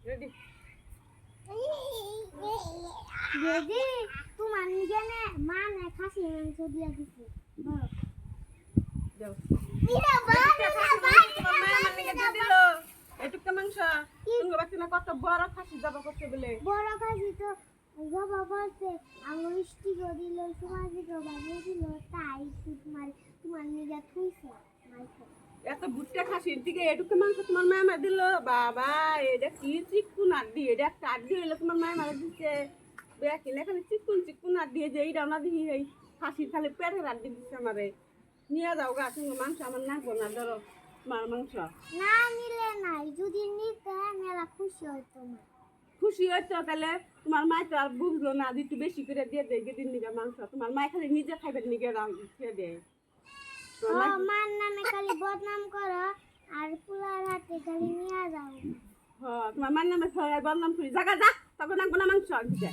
Ready? Ready? তোমার নিজেনে মানে খাসি মাংস দিয়া দিছে দাও নিরা বাবা তোমার মা আমার নিকে দিয়ে দিল এটুকু মাংস তুমি বাকি না কত বড় খাসি জবা করতে বলে বড় খাসি তো জবা করতে আমার মিষ্টি দিল সুমাজি গো বাবু দিল তাই তোমার নিজে থুইছে মাংস এত বুটটা খাসির দিকে এটুকু মাংস তোমার মা আমার দিল বাবা এটা কি চিকুন আর দিয়ে এটা একটা আর দিয়ে তোমার মা আমার দিচ্ছে বেকিন এখানে চিকুন আর দিয়ে যে এইটা না দিই এই খাসির খালি পেটের আর দিয়ে দিচ্ছে আমারে নিয়ে যাও গা সঙ্গে মাংস আমার নাকবো না ধরো তোমার মাংস না নিলে নাই যদি নিতে মেলা খুশি হইতো না খুশি হইতো তাহলে তোমার মা তো আর বুঝলো না যে একটু বেশি করে দিয়ে দেয় গেদিন নিগে মাংস তোমার মা খালি নিজে খাইবে নিগে রাঁধিয়ে দেয় মার নামে খালি বদনাম করো আর পুলার হাতে খালি নিয়ে যাও তোমার মার নামে বদনাম করি জাগা যা তখন নাকবো না মাংস দিতে